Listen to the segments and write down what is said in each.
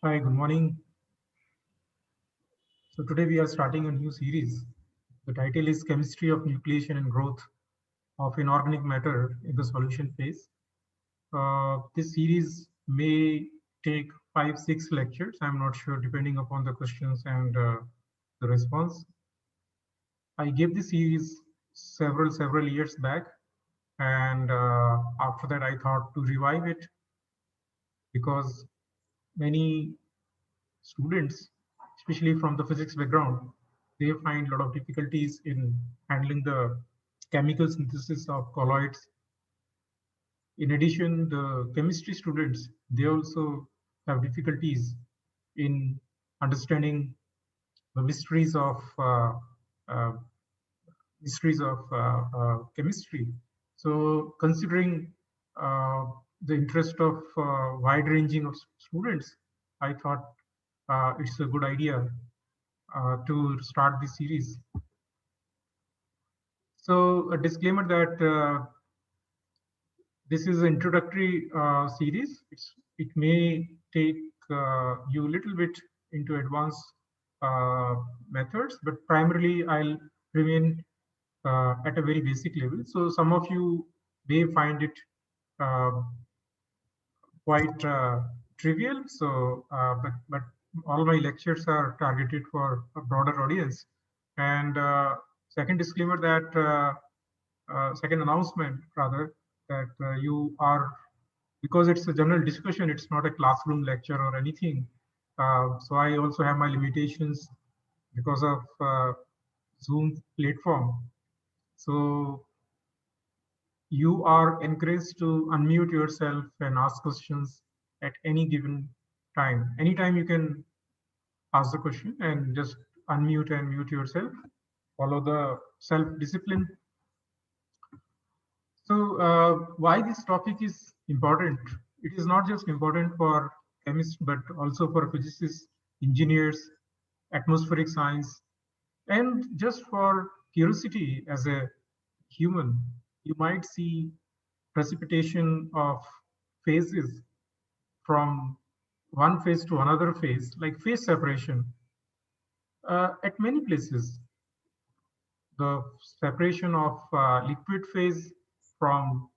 Hi, good morning. So today we are starting a new series. The title is Chemistry of Nucleation and Growth of Inorganic Matter in the Solution Phase. This series may take 5, 6 lectures. I'm not sure, depending upon the questions and the response. I gave this series several years back, and after that I thought to revive it because many students, especially from the physics background, they find a lot of difficulties in handling the chemical synthesis of colloids. In addition, the chemistry students, they also have difficulties in understanding the uh, mysteries of chemistry. So, considering uh, the interest of wide ranging of students, I thought it's a good idea to start this series. So a disclaimer that this is an introductory series. It may take you a little bit into advanced uh, methods, but primarily I'll remain at a very basic level. So some of you may find it uh, quite trivial. So, but all my lectures are targeted for a broader audience. And second disclaimer that second announcement rather that you are, because it's a general discussion, it's not a classroom lecture or anything. So I also have my limitations because of Zoom platform. So you are encouraged to unmute yourself and ask questions at any given time. Anytime you can ask the question and just unmute and mute yourself. Follow the self-discipline. So why this topic is important? It is not just important for chemists, but also for physicists, engineers, atmospheric science, and just for curiosity as a human. You might see precipitation of phases from one phase to another phase, like phase separation. At many places, the separation of liquid phase from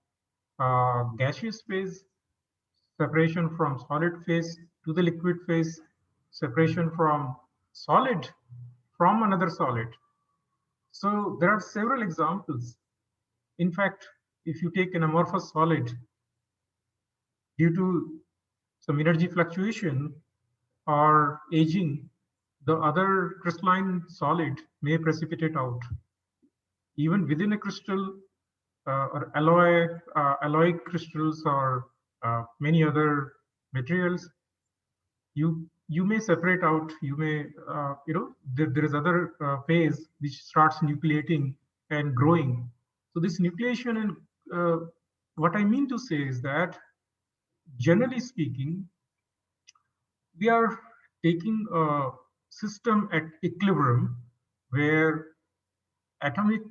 gaseous phase, separation from solid phase to the liquid phase, separation from solid from another solid. So there are several examples. In fact, if you take an amorphous solid, due to some energy fluctuation or aging, the other crystalline solid may precipitate out. Even within a crystal or alloy crystals or many other materials, you may separate out. You may there is other phase which starts nucleating and growing. So this nucleation and what I mean to say is that generally speaking, we are taking a system at equilibrium where atomic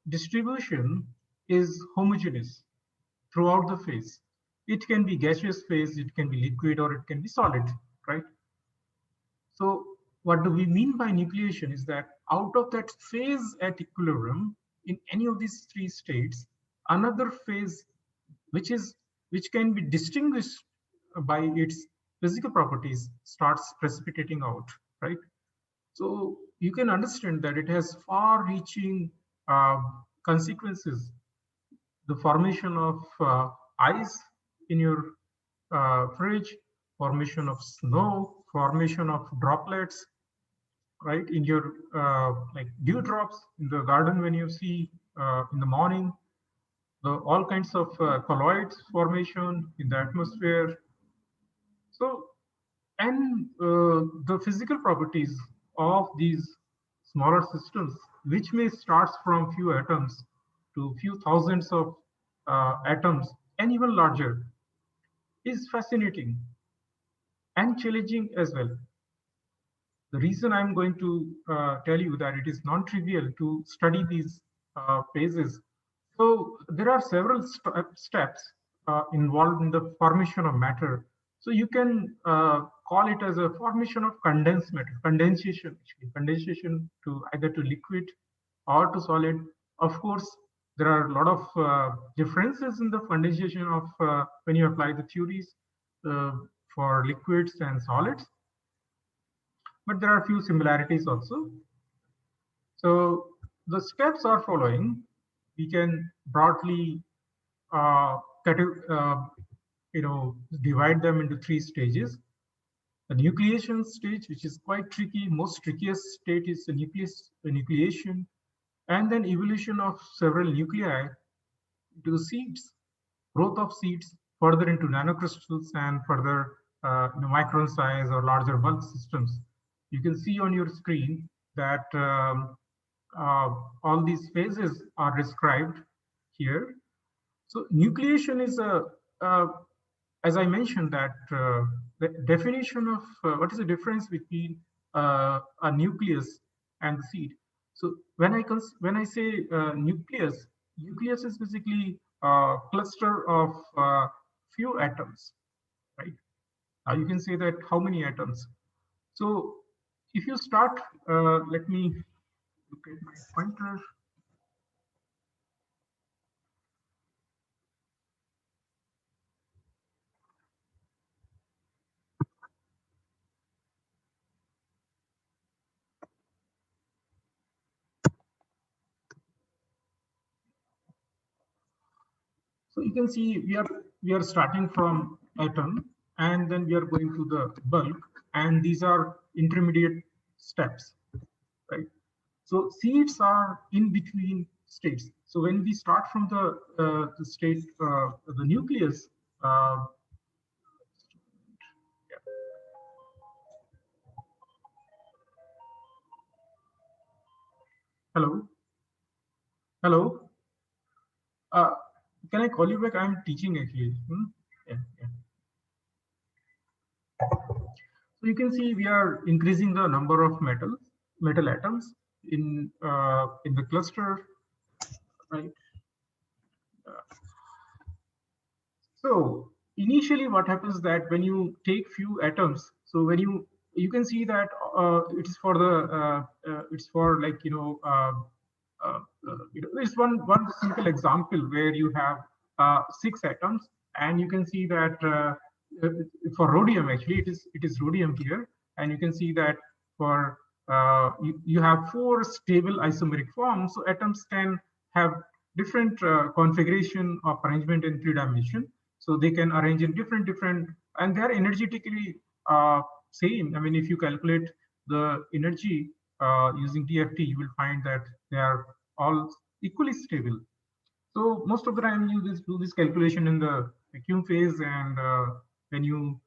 distribution is homogeneous throughout the phase. It can be gaseous phase, it can be liquid, or it can be solid, right? So what do we mean by nucleation is that out of that phase at equilibrium, in any of these three states, another phase which is which can be distinguished by its physical properties starts precipitating out, right? So you can understand that it has far-reaching uh, consequences. The formation of ice in your fridge, formation of snow, formation of droplets, right, in your like dewdrops in the garden when you see in the morning, all kinds of colloids formation in the atmosphere. So, and the physical properties of these smaller systems, which may start from few atoms to few thousands of atoms and even larger, is fascinating and challenging as well. The reason I'm going to tell you that it is non-trivial to study these phases. So there are several steps involved in the formation of matter So you can call it as a formation of condensed matter, condensation, actually, condensation to either to liquid or to solid. Of course, there are a lot of differences in the condensation of when you apply the theories uh, for liquids and solids, but there are a few similarities also. So the steps are following. We can broadly uh, uh, divide them into three stages. The nucleation stage, which is quite tricky, most trickiest state is the nucleation, and then evolution of several nuclei into the seeds, growth of seeds further into nanocrystals and further micron size or larger bulk systems. You can see on your screen that uh, all these phases are described here. So nucleation is as I mentioned, that the definition of what is the difference between a nucleus and the seed. So when I say nucleus is basically a cluster of few atoms, right? You can say that how many atoms. So if you start, let me look at my pointer. So you can see we are starting from atom, and then we are going to the bulk, and these are intermediate steps, right? So seeds are in between states. So when we start from the state, the nucleus. Yeah. Hello, hello. Uh, can I call you back? I'm teaching actually. Yeah, yeah. So you can see we are increasing the number of metal atoms in the cluster, right? So initially what happens that when you take few atoms, so when you can see that it's for the it's for like there's one simple example where you have 6 atoms, and you can see that uh, for rhodium, actually it is rhodium here, and you can see that for you have 4 stable isomeric forms. So atoms can have different configuration of arrangement in 3 dimension. So they can arrange in different, and they are energetically same. I mean, if you calculate the energy using TFT, you will find that they are all equally stable. So most of the time you do this calculation in the vacuum phase, and when you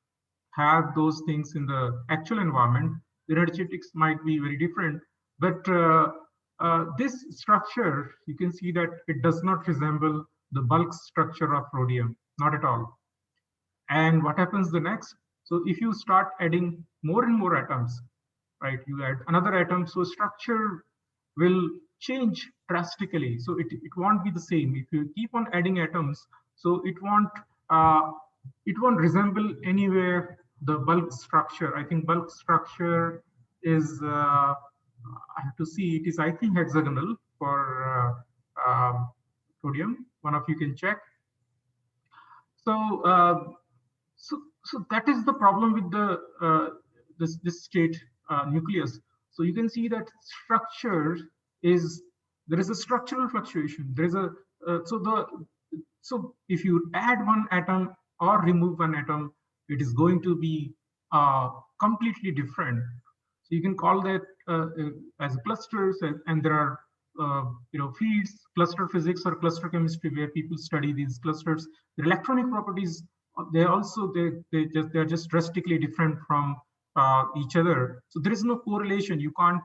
have those things in the actual environment, the energetics might be very different. But this structure, you can see that it does not resemble the bulk structure of rhodium, not at all. And what happens the next? So if you start adding more and more atoms, right, you add another atom, so structure will change drastically. So it won't be the same if you keep on adding atoms. So uh, it won't resemble anywhere the bulk structure. I think bulk structure is I have to see, it is, I think, hexagonal for rhodium. One of you can check. So so that is the problem with the this state nucleus. So you can see that structure is, there is a structural fluctuation. There is a so if you add one atom or remove one atom, it is going to be completely different. So you can call that as clusters, and there are fields, cluster physics or cluster chemistry, where people study these clusters. The electronic properties, they're just drastically different from each other. So there is no correlation. You can't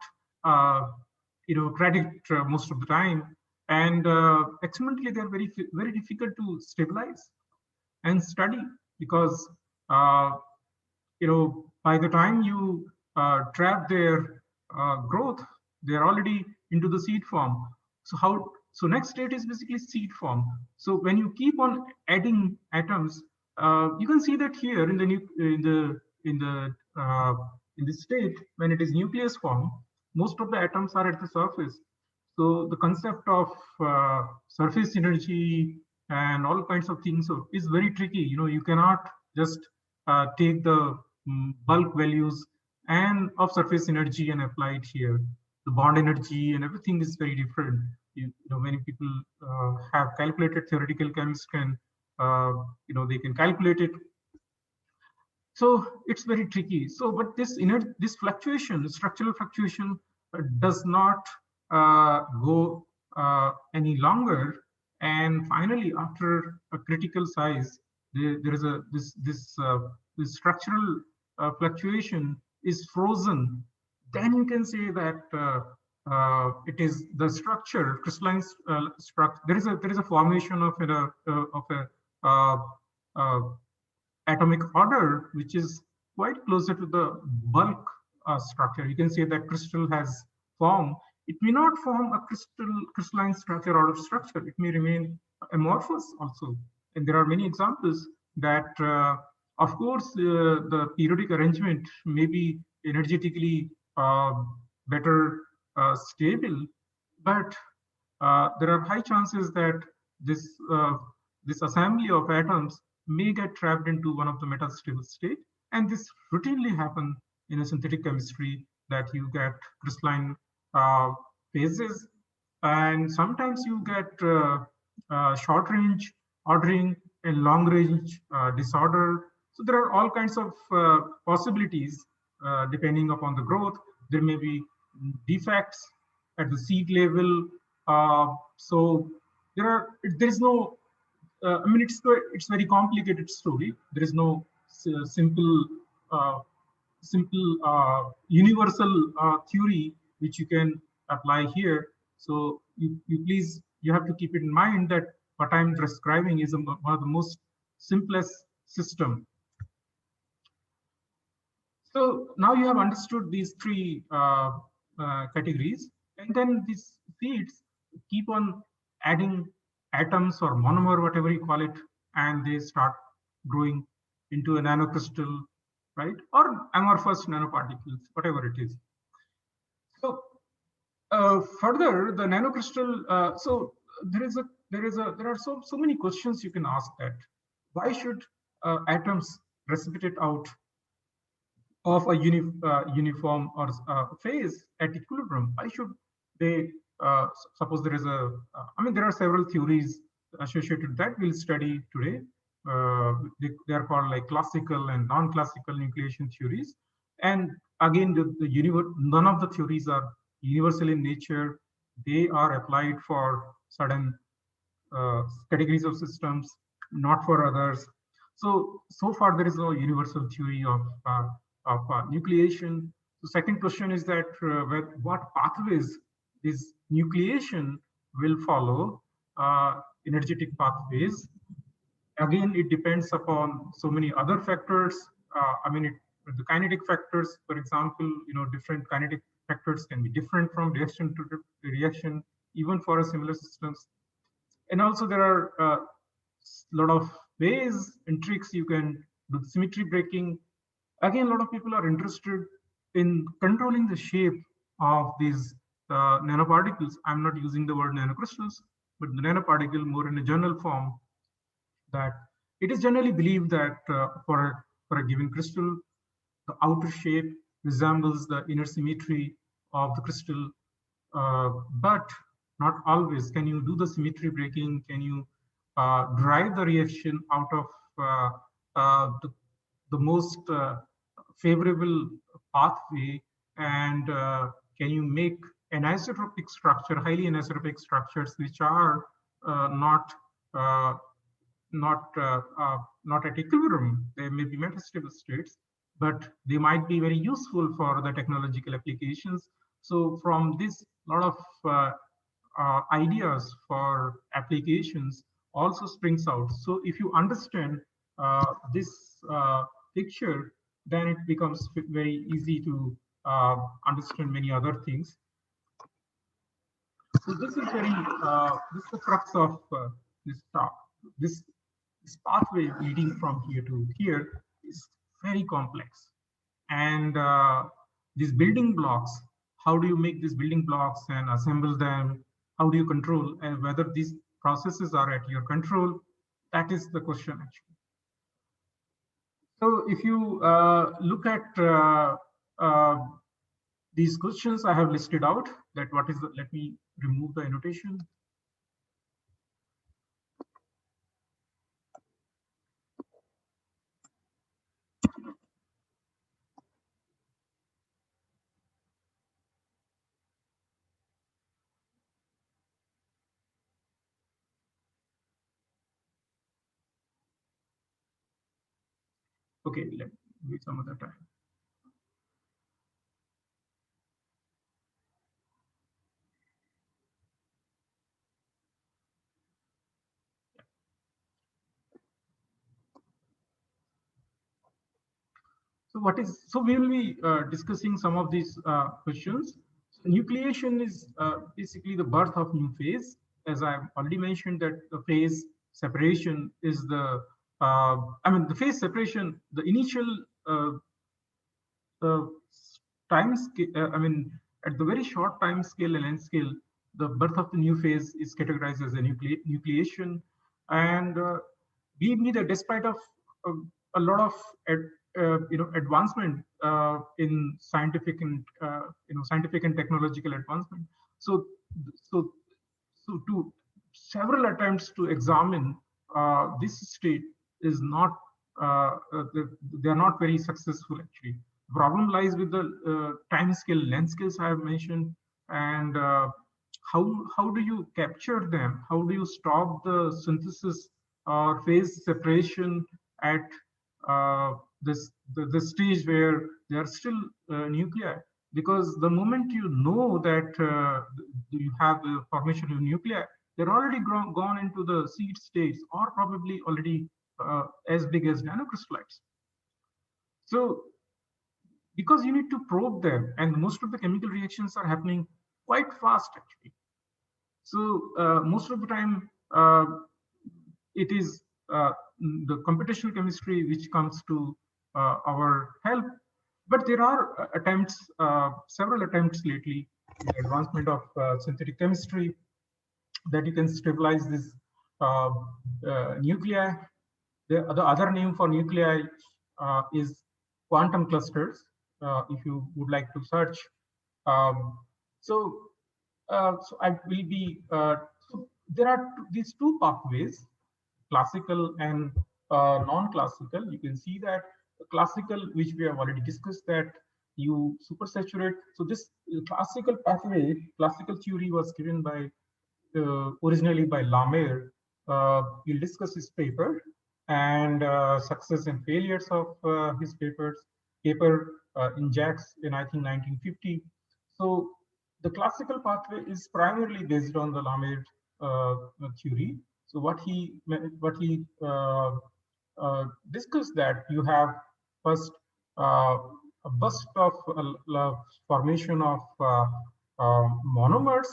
predict most of the time, and experimentally they're very difficult to stabilize and study, because uh, by the time you trap their growth, they're already into the seed form. So next state is basically seed form. So when you keep on adding atoms, You can see that here in the in the state when it is nucleus form, most of the atoms are at the surface. So the concept of surface energy and all kinds of things is very tricky. You cannot just take the bulk values and of surface energy and apply it here. The bond energy and everything is very different. Many people have calculated. Theoretical chemists can they can calculate it. So it's very tricky. So but this fluctuation, structural fluctuation, does not go any longer, and finally after a critical size, there is a this structural fluctuation is frozen. Then you can say that it is the structure, crystalline structure. There is a formation of a uh, uh, atomic order, which is quite closer to the bulk structure. You can say that crystal has formed. It may not form a crystalline structure or structure. It may remain amorphous also. And there are many examples that, of course, the periodic arrangement may be energetically better stable, but there are high chances that this this assembly of atoms may get trapped into one of the metastable state, and this routinely happen in a synthetic chemistry, that you get crystalline uh, phases, and sometimes you get short range ordering and long range disorder. So there are all kinds of possibilities depending upon the growth. There may be defects at the seed level. So there is no. I mean, it's very complicated story. There is no uh, simple universal theory which you can apply here. So you have to keep it in mind that what I'm describing is one of the most simplest system. So now you have understood these three categories, and then these seeds keep on adding atoms or monomer, whatever you call it, and they start growing into a nanocrystal, right? Or amorphous nanoparticles, whatever it is. So further, the nanocrystal. So there are so many questions you can ask. That why should atoms precipitate out of a uniform or phase at equilibrium? Why should they, suppose there is I mean, there are several theories associated with that we'll study today. They are called like classical and non-classical nucleation theories. And again, none of the theories are universal in nature. They are applied for certain categories of systems, not for others. So far there is no universal theory of nucleation. The second question is that what pathways this nucleation will follow, energetic pathways. Again, it depends upon so many other factors. I mean, the kinetic factors, for example, different kinetic factors can be different from reaction to reaction, even for a similar systems. And also there are a lot of ways and tricks you can do symmetry breaking. Again, a lot of people are interested in controlling the shape of these nanoparticles. I'm not using the word nanocrystals, but the nanoparticle more in a general form. That it is generally believed that for a given crystal, the outer shape resembles the inner symmetry of the crystal, but not always. Can you do the symmetry breaking? Can you drive the reaction out of the most favorable pathway? And can you make anisotropic structure, highly anisotropic structures, which are not uh, not at equilibrium? They may be metastable states, but they might be very useful for the technological applications. So from this, a lot of ideas for applications also springs out. So if you understand this picture, then it becomes very easy to understand many other things. So this is the crux of this talk. This this pathway leading from here to here is very complex. And these building blocks, how do you make these building blocks and assemble them? How do you control, and whether these processes are at your control? That is the question actually. So if you look at uh, these questions I have listed out, that what is the, let me remove the annotation. Okay, let me wait some other time. So what is, so we will be discussing some of these questions. So nucleation is basically the birth of new phase. As I've already mentioned that the phase separation is the, I mean the phase separation, the initial uh, the time scale, I mean, at the very short time scale and length scale, the birth of the new phase is categorized as a nucleation. And believe me that despite of uh, a lot of advancement in scientific and scientific and technological advancement, so so so to several attempts to examine this state is not they are not very successful actually. Problem lies with the time scale, length scales I have mentioned, and how do you capture them? How do you stop the synthesis or phase separation at the stage where they are still nuclei? Because the moment you know that you have the formation of nuclei, they're already gone into the seed stage, or probably already as big as nanocrystallites. So because you need to probe them, and most of the chemical reactions are happening quite fast actually. So most of the time it is the computational chemistry which comes to our help. But there are attempts, several attempts lately in the advancement of synthetic chemistry, that you can stabilize this uh, nuclei. The other name for nuclei is quantum clusters, if you would like to search. Um, so, so I will be, so there are these two pathways, classical and non-classical. You can see that the classical, which we have already discussed, that you supersaturate. So this classical pathway, classical theory was given by originally by Lamer. We'll discuss his paper and success and failures of his paper in JACS in I think 1950. So the classical pathway is primarily based on the Lamer theory. So what he discussed, that you have first a burst of formation of monomers,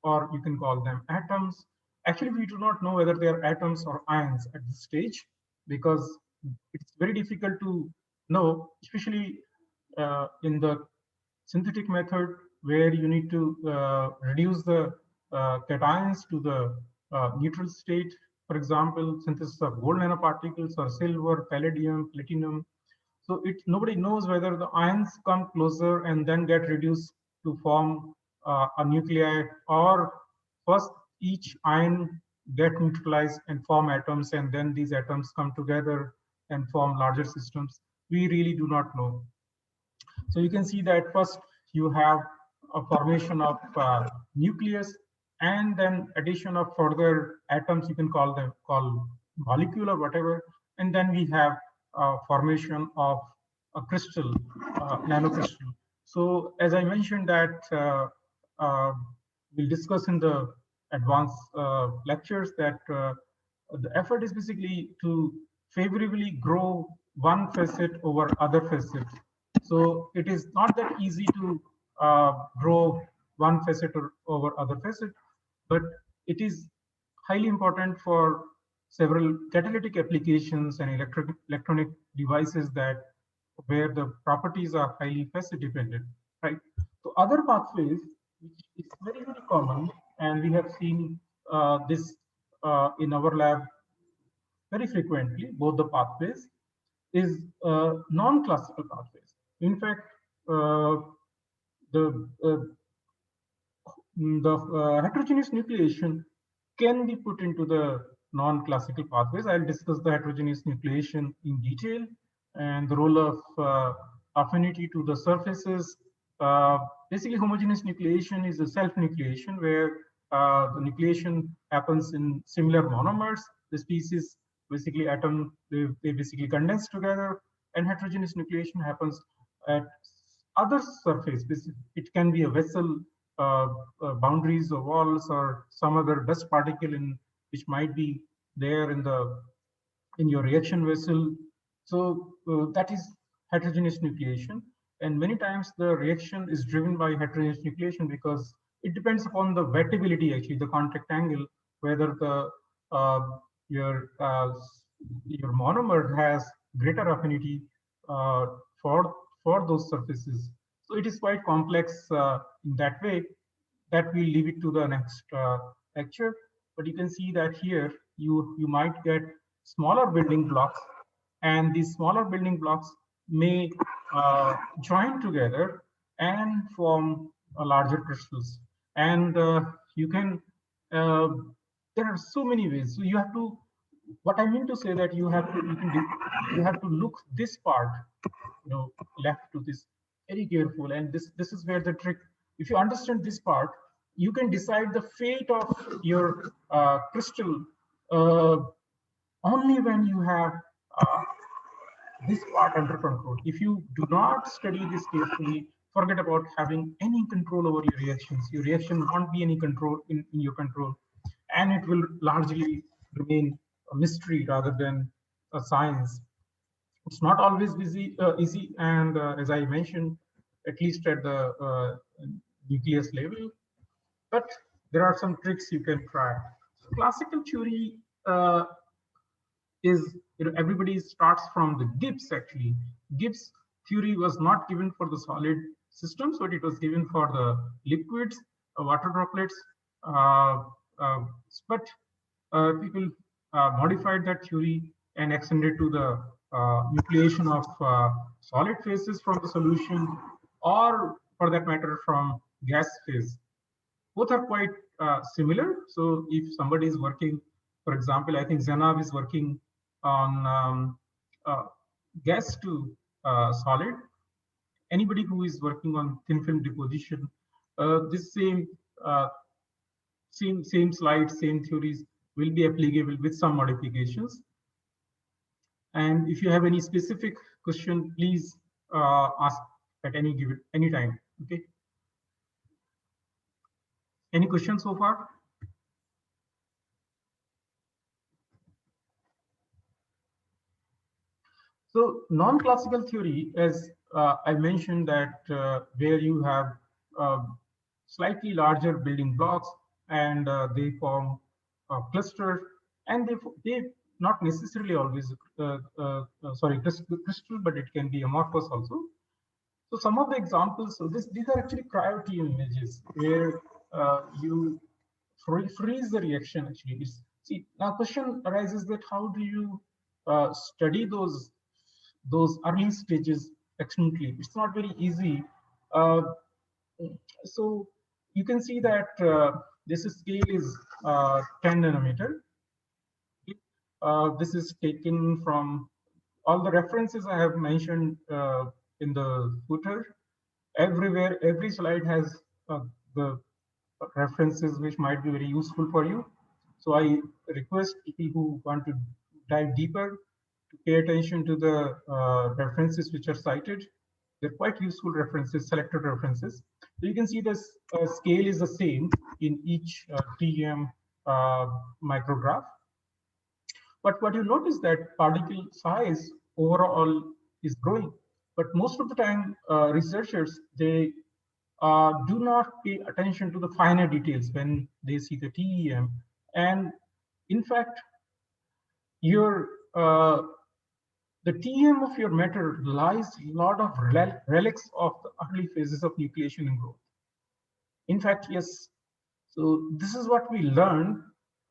or you can call them atoms. Actually, we do not know whether they are atoms or ions at this stage, because it's very difficult to know, especially in the synthetic method, where you need to reduce the cations to the neutral state. For example, synthesis of gold nanoparticles or silver, palladium, platinum. So nobody knows whether the ions come closer and then get reduced to form a nuclei, or first each ion get neutralized and form atoms, and then these atoms come together and form larger systems. We really do not know. So you can see that first you have a formation of nucleus, and then addition of further atoms, you can call them molecule or whatever, and then we have formation of a crystal, nanocrystal. So as I mentioned that we'll discuss in the advanced lectures, that the effort is basically to favorably grow one facet over other facet. So it is not that easy to grow one facet over other facet, but it is highly important for several catalytic applications and electronic devices that where the properties are highly phase dependent, right? So other pathways, which is very common, and we have seen this in our lab very frequently, both the pathways, is non-classical pathways. In fact, uh, the heterogeneous nucleation can be put into the non-classical pathways. I'll discuss the heterogeneous nucleation in detail and the role of affinity to the surfaces. Basically, homogeneous nucleation is a self-nucleation where the nucleation happens in similar monomers. The species, basically atom, they basically condense together, and heterogeneous nucleation happens at other surface. It can be a vessel, uh, boundaries or walls, or some other dust particle in which might be there in your reaction vessel. So that is heterogeneous nucleation, and many times the reaction is driven by heterogeneous nucleation because it depends upon the wettability, actually the contact angle, whether the uh, your uh, your monomer has greater affinity uh, for those surfaces. So it is quite complex in that way. That we'll leave it to the next lecture. But you can see that here you might get smaller building blocks, and these smaller building blocks may join together and form larger crystals. And you can uh, there are so many ways. So you have to, what I mean to say, that you have to look this part, left to this, very careful. And this is where the trick. If you understand this part, you can decide the fate of your crystal uh, only when you have uh, this part under control. If you do not study this carefully, forget about having any control over your reactions. Your reaction won't be any control in your control, and it will largely remain a mystery rather than a science. It's not always easy, and as I mentioned, at least at the nucleus level, but there are some tricks you can try. So classical theory is, everybody starts from the Gibbs. Actually, Gibbs theory was not given for the solid systems, but it was given for the liquids, water droplets. Uh, uh, but people modified that theory and extended to the nucleation of solid phases from the solution, or for that matter, from gas phase. Both are quite similar. So if somebody is working, for example, I think Zainab is working on uh, gas to solid. Anybody who is working on thin film deposition, this uh, same slides, same theories will be applicable with some modifications. And if you have any specific question, please ask at any time. Okay. Any questions so far? So non-classical theory, as I mentioned, that where you have uh, slightly larger building blocks, and they form a cluster, and they not necessarily always crystal, but it can be amorphous also. So some of the examples, so these are actually cryo-TEM images where you freeze the reaction. Actually, see, now question arises that how do you study those early stages externally? It's not very easy. Uh, so you can see that this scale is 10 nanometer. This is taken from all the references I have mentioned in the footer. Everywhere, every slide has the references which might be very useful for you. So I request people who want to dive deeper to pay attention to the references which are cited. They're quite useful references, selected references. So you can see this scale is the same in each TEM micrograph. But what you notice that particle size overall is growing. But most of the time, researchers, they do not pay attention to the finer details when they see the TEM. And in fact, your the TM of your matter lies a lot of relics of the early phases of nucleation and growth. In fact, yes. So this is what we learned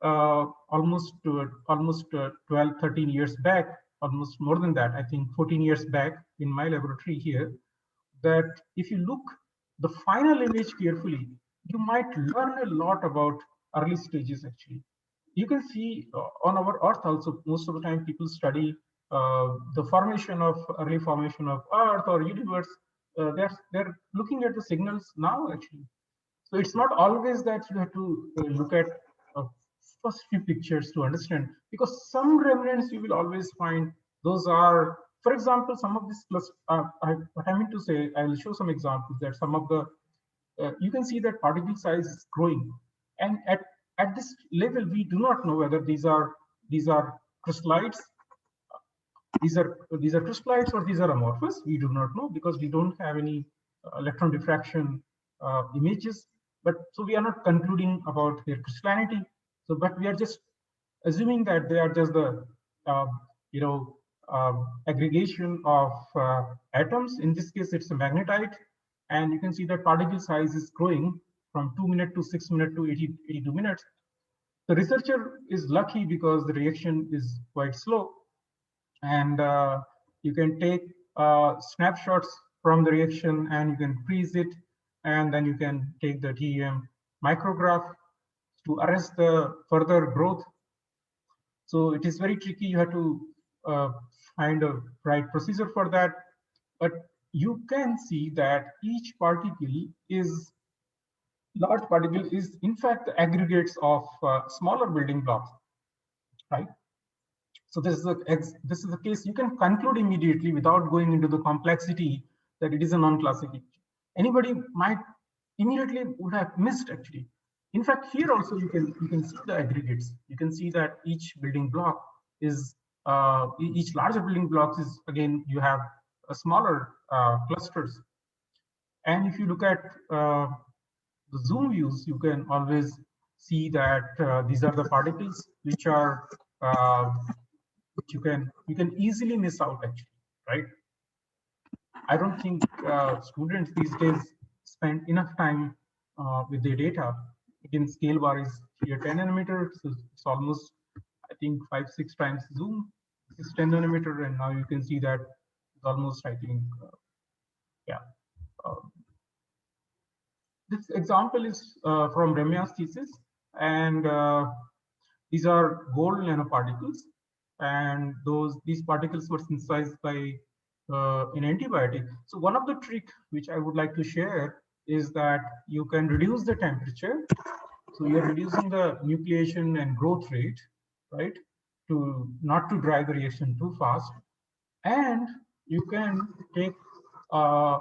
almost 12, 13 years back, almost more than that, I think 14 years back in my laboratory here, that if you look the final image carefully, you might learn a lot about early stages actually. You can see on our Earth also, most of the time people study the formation of early formation of Earth or universe. They're looking at the signals now actually. So it's not always that you have to look at uh, first few pictures to understand, because some remnants you will always find. Those are, for example, some of this plus. What I mean to say, I will show some examples that some of the you can see that particle size is growing, and at this level we do not know whether these are crystallites, these are crystallites or these are amorphous. We do not know because we don't have any electron diffraction images. But so we are not concluding about their crystallinity. So, but we are just assuming that they are just the uh, you know aggregation of atoms. In this case, it's a magnetite, and you can see that particle size is growing from 2 minutes to 6 minutes to 82 minutes. The researcher is lucky because the reaction is quite slow, and you can take snapshots from the reaction and you can freeze it, and then you can take the TEM micrograph to arrest the further growth. So it is very tricky. You have to uh, find a right procedure for that. But you can see that each particle is large particle is in fact the aggregates of smaller building blocks, right? So this is the case. You can conclude immediately without going into the complexity that it is a non-classification. Anybody might immediately would have missed actually. In fact, here also you can see the aggregates. You can see that each building block is each larger building blocks is again you have a smaller clusters. And if you look at the zoom views, you can always see that these are the particles which are which you can easily miss out actually, right? I don't think students these days spend enough time with their data. Again, scale bar is here 10 nanometer, so it's almost I think 5-6 times zoom. This is 10 nanometer, and now you can see that it's almost I think yeah. Uh, this example is from Ramya's thesis, and these are gold nanoparticles, and these particles were synthesized by an antibiotic. So one of the trick which I would like to share is that you can reduce the temperature. So you're reducing the nucleation and growth rate, right? To not to drive the reaction too fast, and you can take uh,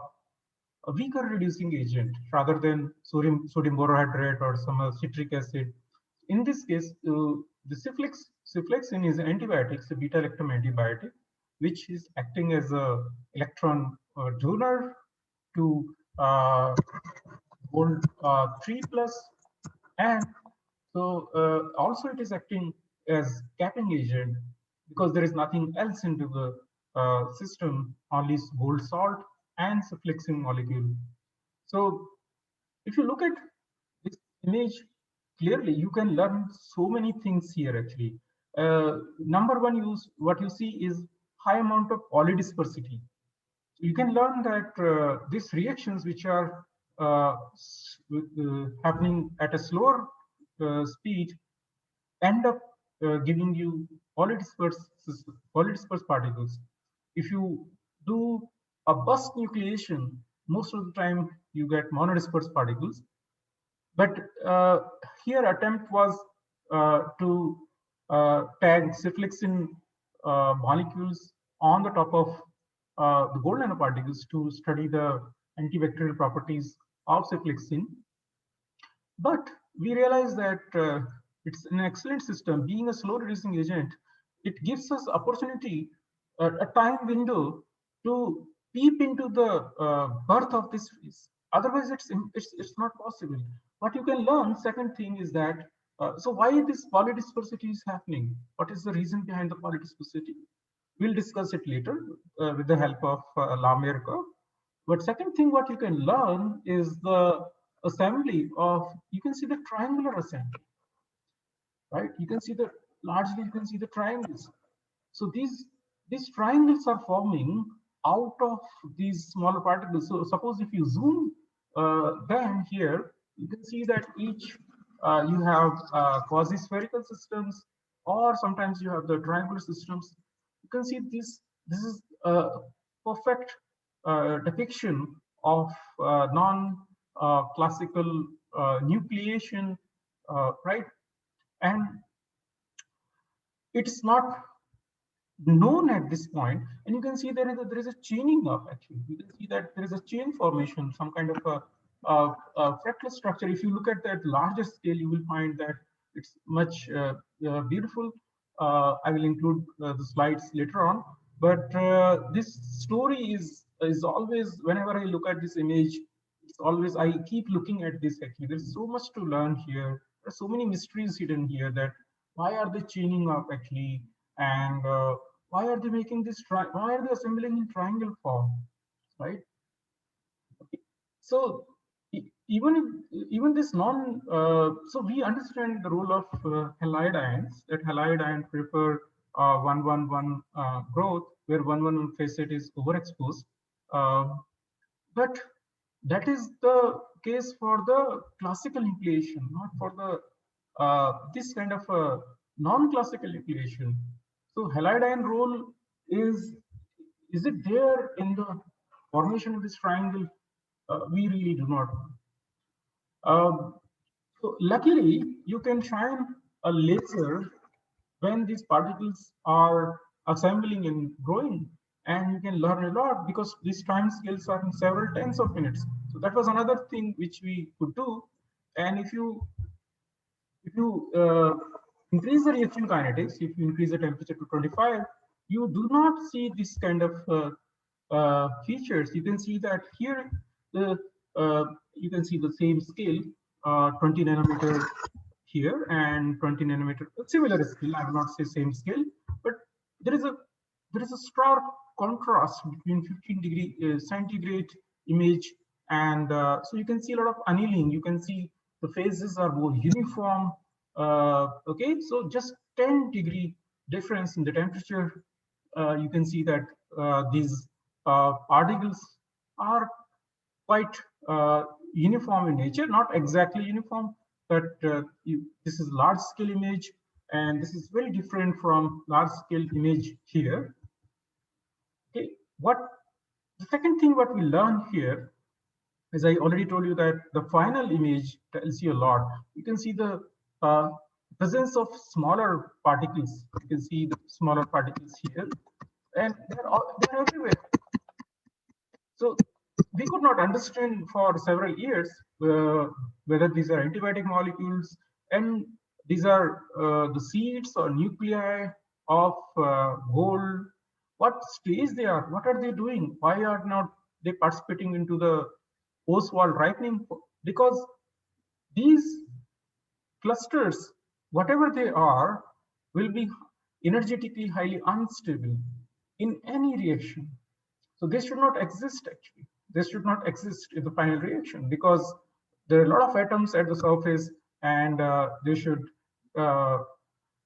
a weaker reducing agent rather than sodium borohydrate or some citric acid. In this case, the ceflexin is an antibiotic, it's a beta-lactam antibiotic, which is acting as a electron donor to gold 3 plus, and so also it is acting as capping agent because there is nothing else into the system, only gold salt and ceflexin molecule. So if you look at this image clearly, you can learn so many things here actually. Number one, what you see is high amount of polydispersity. You can learn that these reactions which are happening at a slower speed end up giving you polydispersed, polydispersed particles. If you do a burst nucleation, most of the time you get monodispersed particles. But here attempt was to tag ceflexin molecules on the top of the gold nanoparticles to study the antibacterial properties of ceflexin. But we realize that it's an excellent system. Being a slow reducing agent, it gives us opportunity, a time window to peep into the birth of this phase. Otherwise, it's not possible. What you can learn, second thing is that So why this polydispersity is happening? What is the reason behind the polydispersity? We'll discuss it later with the help of Lamere curve. But second thing, what you can learn is the assembly of, you can see the triangular assembly, right? You can see the, largely you can see the triangles. So these triangles are forming out of these smaller particles. So suppose if you zoom them here, you can see that each you have quasi-spherical systems, or sometimes you have the triangular systems. You can see this is a perfect depiction of non-classical nucleation, right? And it's not known at this point, and you can see there is a chaining up. Actually, you can see that there is a chain formation, some kind of a fractal structure. If you look at that larger scale, you will find that it's much beautiful. I will include the slides later on, but this story is always, whenever I look at this image, it's always, I keep looking at this. Actually, there's so much to learn here. There's so many mysteries hidden here, that why are they chaining up actually, and why are they making this why are they assembling in triangle form, right? Okay. So even this non so we understand the role of halide ions, that halide ion prefer 111 growth, where 111 facet is overexposed. uh, but that is the case for the classical nucleation, not for the this kind of non-classical nucleation. So halide ion role is is it there in the formation of this triangle? We really do not know. So luckily, you can shine a laser when these particles are assembling and growing, and you can learn a lot, because these time scales are in several tens of minutes. So that was another thing which we could do. And if you increase the reaction kinetics, if you increase the temperature to 25, you do not see this kind of features. You can see that here, the you can see the same scale, 20 nanometer here and 20 nanometer, similar scale. I will not say same scale, but there is a there is a stark contrast between 15-degree centigrade image, and so you can see a lot of annealing. You can see the phases are more uniform. Okay, so just 10-degree difference in the temperature, you can see that these particles are quite uniform in nature, not exactly uniform, but this is large scale image, and this is very different from large scale image here. Okay, what the second thing what we learn here, as I already told you, that the final image tells you a lot. You can see the uh, presence of smaller particles. You can see the smaller particles here, and they're everywhere. So we could not understand for several years whether these are antibiotic molecules, and these are the seeds or nuclei of gold. What stage they are? What are they doing? Why are not they participating into the post-wall ripening? Because these clusters, whatever they are, will be energetically highly unstable in any reaction. So this should not exist actually. This should not exist in the final reaction, because there are a lot of atoms at the surface, and they should uh,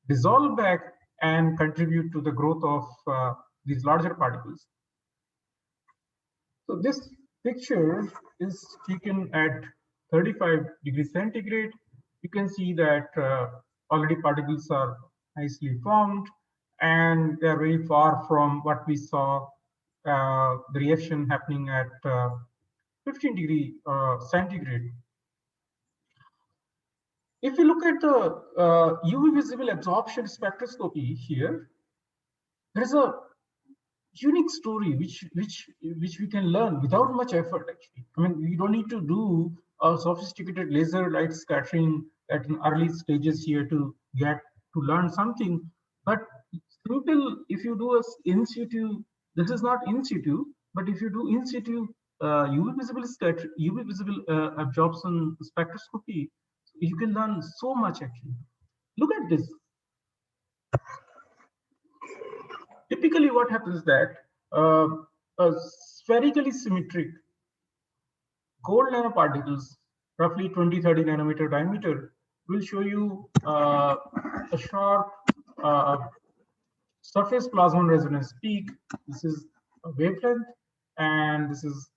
dissolve back and contribute to the growth of these larger particles. So this picture is taken at 35 degrees centigrade. You can see that already particles are nicely formed, and they are very far from what we saw the reaction happening at 15 degree centigrade. If you look at the UV visible absorption spectroscopy here, there is a unique story which we can learn without much effort. Actually, I mean, we don't need to do a sophisticated laser light scattering at an early stages here to get to learn something. But simple, if you do a in situ, this is not in situ, but if you do in situ UV visible absorption spectroscopy, You can learn so much actually. Look at this. Typically, what happens that a spherically symmetric gold nanoparticles, roughly 20-30 nanometer diameter, will show you a sharp surface plasmon resonance peak. This is a wavelength, and this is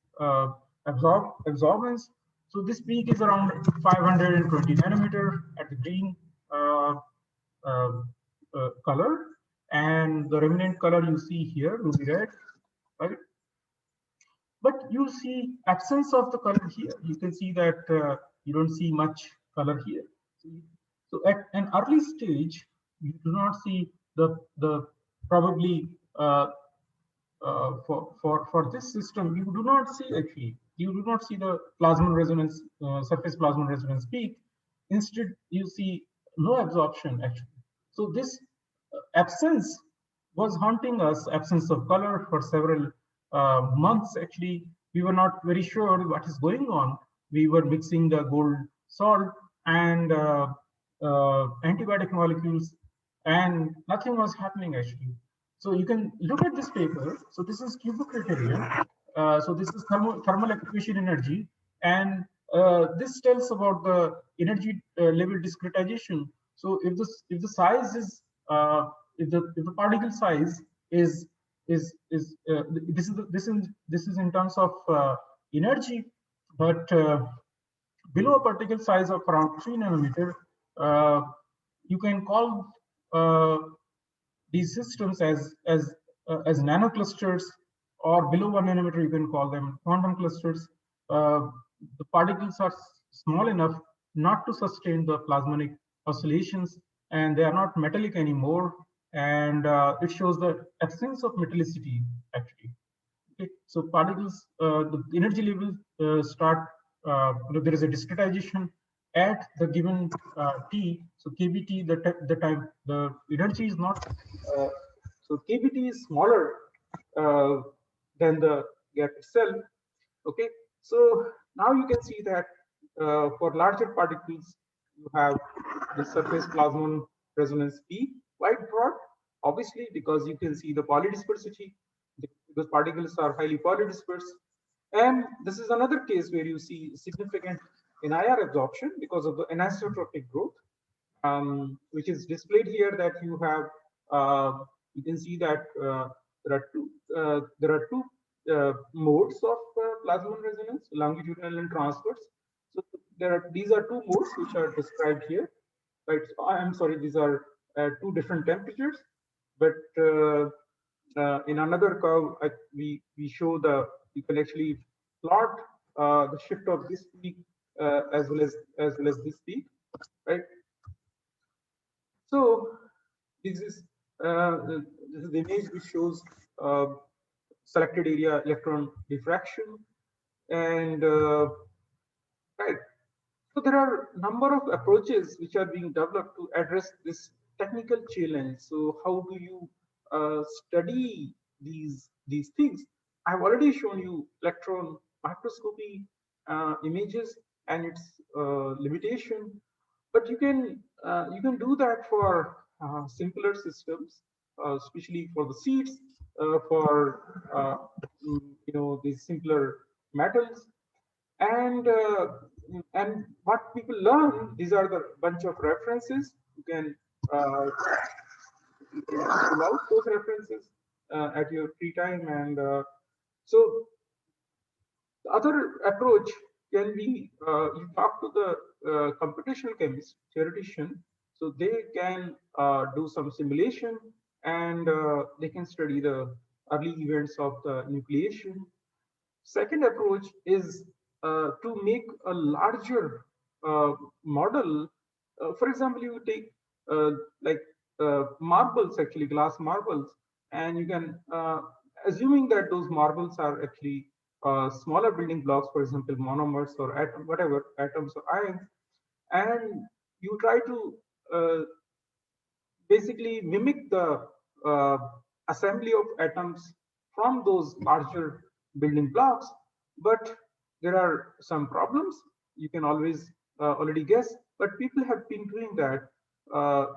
absorbance. So this peak is around 520 nanometer at the green uh, uh, color, and the remnant color you see here, ruby red, right? But you see absence of the color here. You can see that you don't see much color here. So at an early stage, you do not see the probably for this system, you do not see actually, you do not see the plasmon resonance, surface plasmon resonance peak. Instead, you see no absorption actually. So this absence was haunting us, absence of color for several months actually. We were not very sure what is going on. We were mixing the gold salt and antibiotic molecules, and nothing was happening actually. So you can look at this paper. So this is Cubic criteria. So this is thermal activation energy, and this tells about the energy level discretization. So if the size is if the particle size is this is in terms of energy, but below a particle size of around 3 nanometer, uh, you can call uh, these systems as nanoclusters, or below 1 nanometer, you can call them quantum clusters. Uh, the particles are small enough not to sustain the plasmonic oscillations, and they are not metallic anymore. And it shows the absence of metallicity actually. Okay, so particles, the energy levels start. There is a discretization at the given t. So kBt, the time the energy is not. So kBt is smaller uh, than the gap itself. Okay, so now you can see that for larger particles, you have the surface plasmon resonance P quite broad, obviously, because you can see the polydispersity. Because particles are highly polydispersed. And this is another case where you see significant NIR absorption because of the anisotropic growth, which is displayed here. That you can see that there are two modes of plasmon resonance, longitudinal and transverse. So these are two modes which are described here. Right? So I'm sorry, these are two different temperatures, but in another curve, we show you can actually plot the shift of this peak as well as this peak, right? So this is the image which shows uh, selected area electron diffraction, and right. So there are a number of approaches which are being developed to address this technical challenge. So how do you study these things? I've already shown you electron microscopy images and its limitation, but you can do that for simpler systems, especially for the seeds, for these simpler metals, and what people learn. These are the bunch of references. Uh, you can pull out those references at your free time, and so the other approach can be you talk to the computational chemist theoretician, so they can do some simulation, and they can study the early events of the nucleation. Second approach is to make a larger model. For example, you take like marbles, actually glass marbles, and you can, assuming that those marbles are actually smaller building blocks, for example, monomers or whatever atoms or ions, and you try to basically mimic the uh, assembly of atoms from those larger building blocks. But there are some problems. You can always already guess but people have been doing that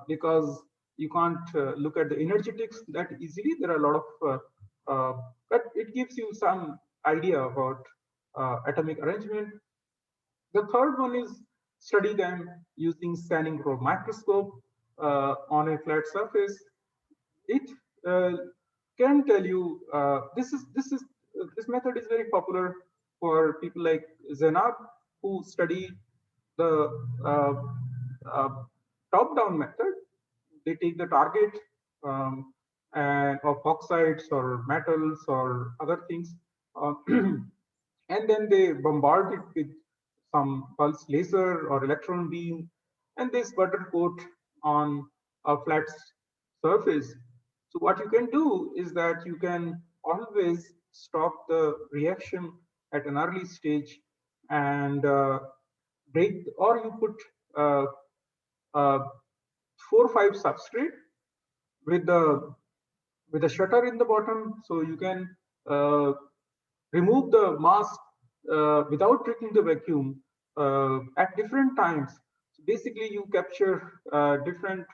because you can't look at the energetics that easily. There are a lot of, but it gives you some idea about atomic arrangement. The third one is study them using scanning probe microscope on a flat surface. It can tell you this method is very popular for people like Zainab, who study the uh, top-down method. They take the target of oxides or metals or other things, and then they bombard it with some pulse laser or electron beam, and they sputter coat on a flat surface. So what you can do is that you can always stop the reaction at an early stage and break, or you put uh, uh, 4 or 5 substrate with the shutter in the bottom, so you can uh, remove the mask without treating the vacuum at different times. So basically, you capture different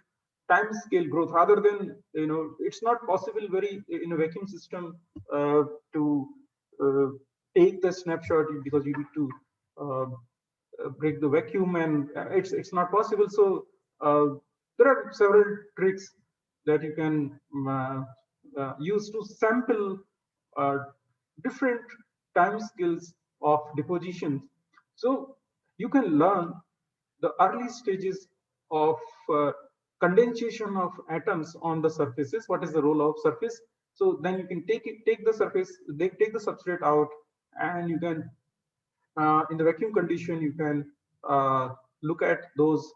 time scale growth rather than, it's not possible very in a vacuum system to uh, take the snapshot because you need to uh, break the vacuum, and it's not possible. So there are several tricks that you can use to sample uh, different time scales of depositions. So you can learn the early stages of uh, condensation of atoms on the surfaces. What is the role of surface? So then you can take the surface, they take the substrate out, and you can in the vacuum condition, you can look at those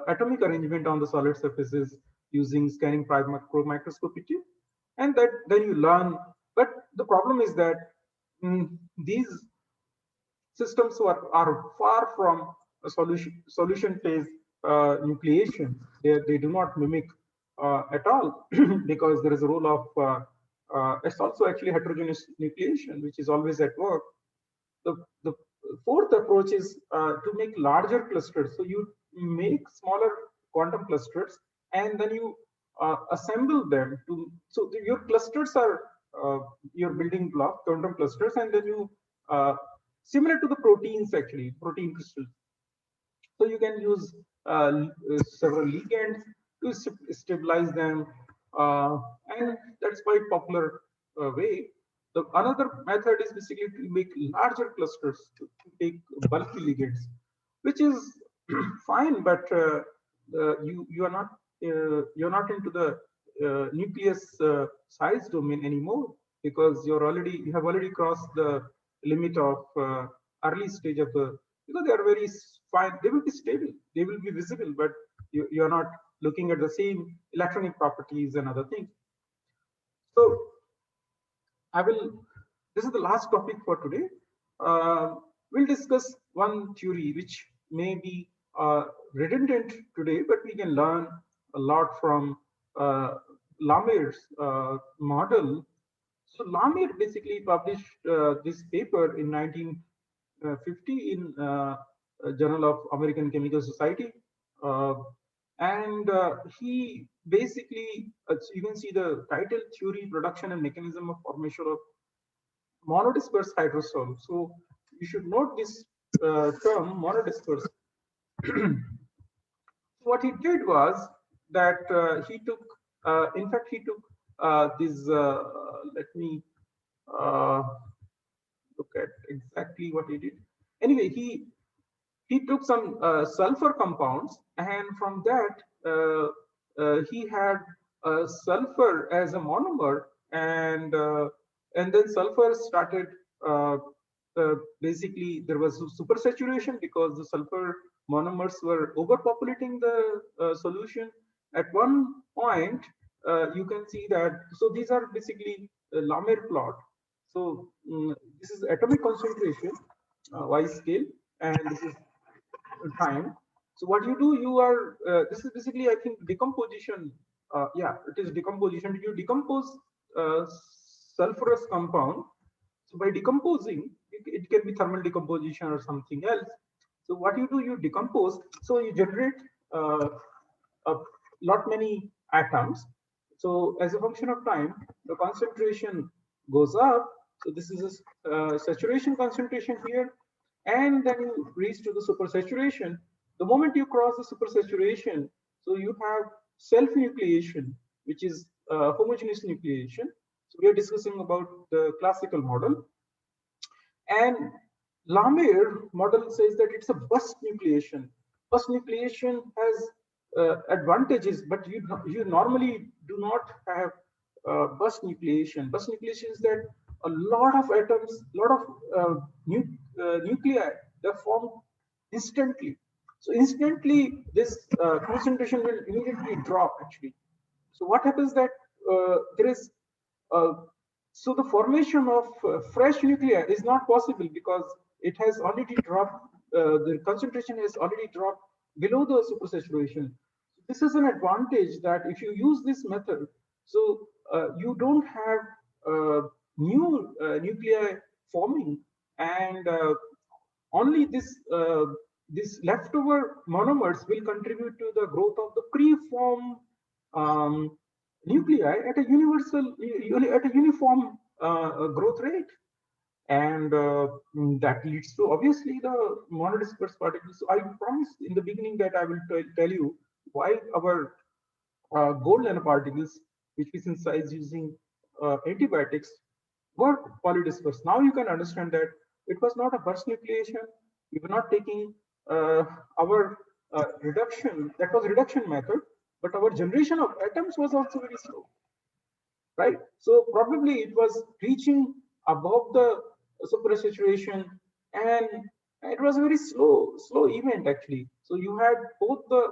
atomic arrangement on the solid surfaces using scanning probe microscopy, and that then you learn. But the problem is that these systems are far from a solution phase nucleation. They do not mimic at all because there is a role of it's also actually heterogeneous nucleation, which is always at work. The fourth approach is to make larger clusters. So you make smaller quantum clusters, and then you assemble them to. So your clusters are your building block, quantum clusters, and then you similar to the proteins, actually protein crystals. So you can use several ligands to stabilize them, and that's quite popular way. The another method is basically to make larger clusters to take bulky ligands, which is fine, but you are not you're not into the nucleus size domain anymore, because you have already crossed the limit of early stage of the, because they are very fine, they will be stable, they will be visible, but you're not looking at the same electronic properties and other things. So I will, this is the last topic for today. We'll discuss one theory which may be redundant today, but we can learn a lot from Lamir's model. So Lamir basically published this paper in 1950 in Journal of American Chemical Society. Uh, and he basically, so you can see the title, Theory, Production and Mechanism of Formation of Monodisperse Hydrosol. So you should note this term, monodisperse. What he did was that he took, in fact, he took this, let me uh, look at exactly what he did. Anyway, he took some sulfur compounds, and from that he had sulfur as a monomer, and then sulfur started uh, basically there was supersaturation because the sulfur monomers were overpopulating the solution. At one point, you can see that. So these are basically Lamer plot. So this is atomic concentration, Y scale, and this is time. So what you do, you are this is basically, I think, decomposition. Yeah, it is decomposition. You decompose sulfurous compound. So by decomposing, it can be thermal decomposition or something else. So what you do, you decompose. So you generate a lot many atoms. So as a function of time, the concentration goes up. So this is a saturation concentration here, and then you reach to the supersaturation. The moment you cross the supersaturation, so you have self-nucleation, which is homogeneous nucleation. So we are discussing about the classical model. And Lamere model says that it's a burst nucleation. Burst nucleation has advantages, but you normally do not have burst nucleation. Burst nucleation is that a lot of atoms, a lot of nuclei, they're formed instantly. So instantly, this concentration will immediately drop actually. So what happens that there is uh, so the formation of fresh nuclei is not possible because it has already dropped, the concentration has already dropped below the supersaturation. This is an advantage that if you use this method, so you don't have new nuclei forming, and only this leftover monomers will contribute to the growth of the pre-formed um, nuclei at a at a uniform growth rate, and that leads to obviously the monodispersed particles. So I promised in the beginning that I will tell you why our gold nanoparticles, which we synthesize using antibiotics, were polydispersed. Now you can understand that it was not a burst nucleation. We were not taking our reduction, that was reduction method, but our generation of atoms was also very slow, right? So probably it was reaching above the supersaturation, and it was a very slow event actually. So you had both the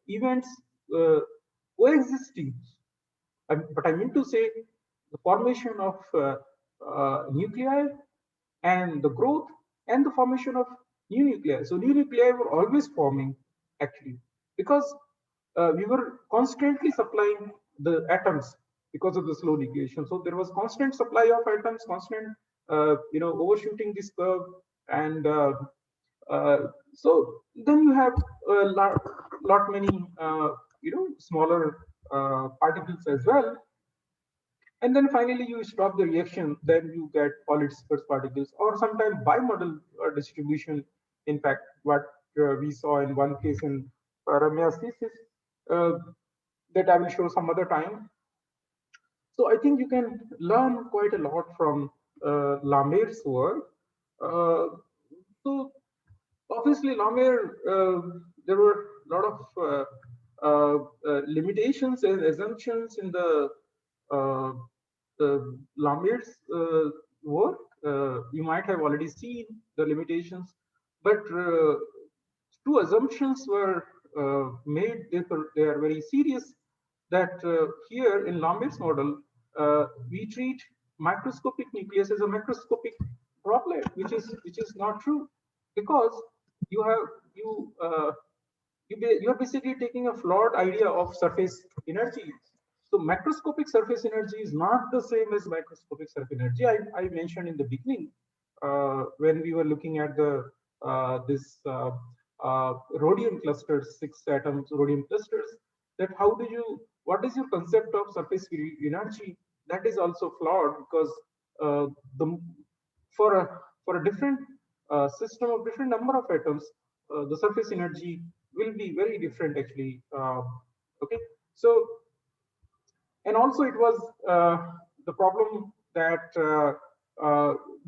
events uh, coexisting. But I mean to say the formation of nuclei and the growth and the formation of new nuclei. So new nuclei were always forming actually because we were constantly supplying the atoms because of the slow nucleation. So there was constant supply of atoms, constant overshooting this curve, and uh, so then you have a lot many smaller particles as well, and then finally you stop the reaction, then you get polydispersed particles or sometimes bimodal distribution. In fact, what we saw in one case in Ramya's thesis, uh, that I will show some other time. So I think you can learn quite a lot from Lamer's work. Uh, so obviously, Lamere, there were a lot of limitations and assumptions in uh, the Lamer's work. You might have already seen the limitations, but two assumptions were made. They are very serious. That here in Lamer's model, we treat microscopic nucleus as a microscopic droplet, which is not true, because you have you are basically taking a flawed idea of surface energy. So macroscopic surface energy is not the same as microscopic surface energy. I mentioned in the beginning when we were looking at the this rhodium clusters, 6 atoms rhodium clusters, that how do you, what is your concept of surface energy? That is also flawed because the for a for a different system of different number of atoms, the surface energy will be very different actually. Okay, so and also it was the problem that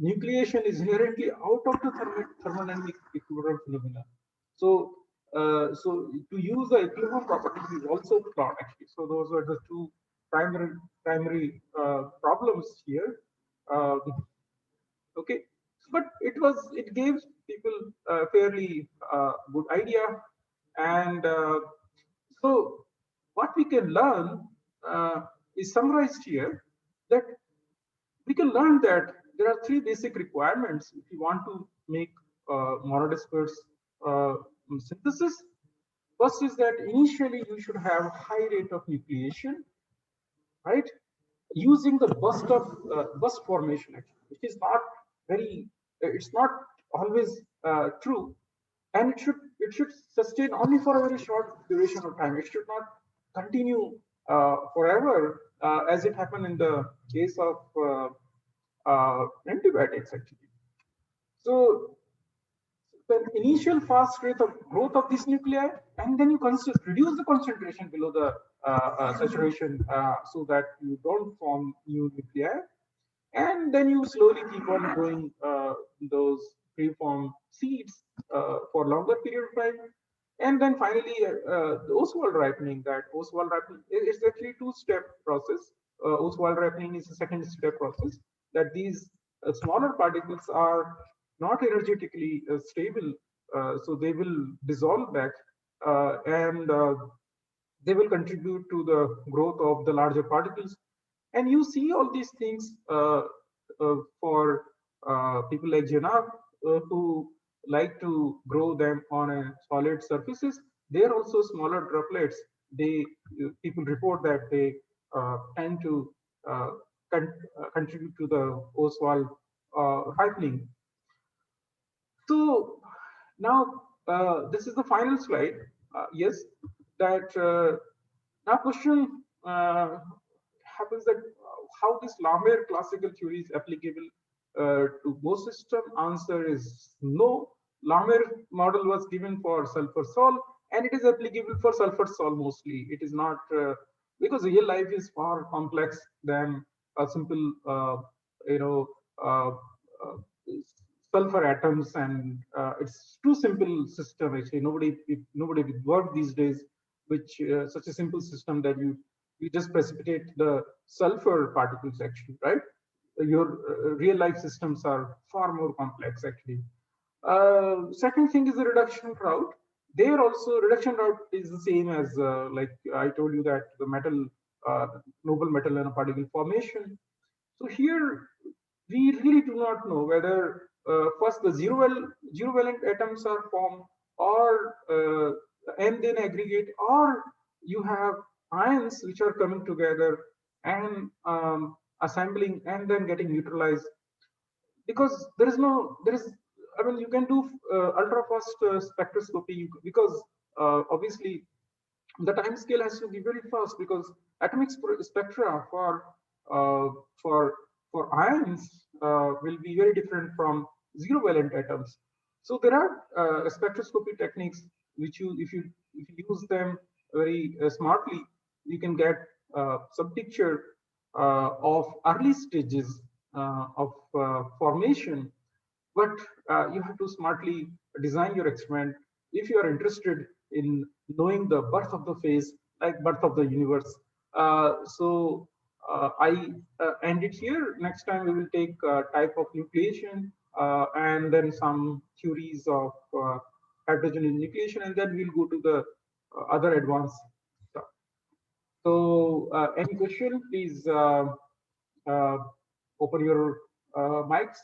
nucleation is inherently out of the thermodynamic equilibrium phenomena. So, so to use the equilibrium properties is also flawed actually. So those were the two primary problems here. Uh, okay, but it gave people a fairly good idea, and so what we can learn is summarized here, that we can learn that there are 3 basic requirements if you want to make monodisperse uh, synthesis. First is that initially you should have high rate of nucleation, right? Using the burst formation, actually, which is not very, it's not always true. and it should sustain only for a very short duration of time. It should not continue forever, as it happened in the case of antibiotics actually. So the initial fast rate of growth of this nuclei, and then you reduce the concentration below the saturation, so that you don't form new nuclei, and then you slowly keep on growing those preformed seeds for longer period of time. And then finally, the Oswald ripening. That Oswald ripening is actually two-step process. Oswald ripening is a second step process, that these smaller particles are not energetically stable, so they will dissolve back, and they will contribute to the growth of the larger particles. And you see all these things for people like Janab, who like to grow them on a solid surfaces. They are also smaller droplets. They People report that they tend to uh, contribute to the Oswald ripening. So now this is the final slide. Yes, that now question happens that how this Lamer classical theory is applicable to Bose system. Answer is no. Lamer model was given for sulfur sol, and it is applicable for sulfur sol mostly. It is not because real life is far complex than a simple, you know, uh, uh, sulfur atoms, and it's too simple system actually. Nobody would work these days which such a simple system that you just precipitate the sulfur particles actually, right? Your real life systems are far more complex actually. Second thing is the reduction route. There also reduction route is the same as like I told you that the metal noble metal nanoparticle formation. So here we really do not know whether first the zero valent atoms are formed, or and then aggregate, or you have ions which are coming together and assembling and then getting neutralized. Because there is, I mean, you can do ultra fast spectroscopy, because obviously the time scale has to be very fast, because atomic spectra uh, for for ions will be very different from zero valent atoms. So there are spectroscopy techniques which if you use them very smartly, you can get some picture of early stages of formation. But you have to smartly design your experiment if you are interested in knowing the birth of the phase, like birth of the universe. So I end it here. Next time we will take type of nucleation, and then some theories of hydrogen nucleation, and then we'll go to the other advanced stuff. So any question, please uh, open your mics.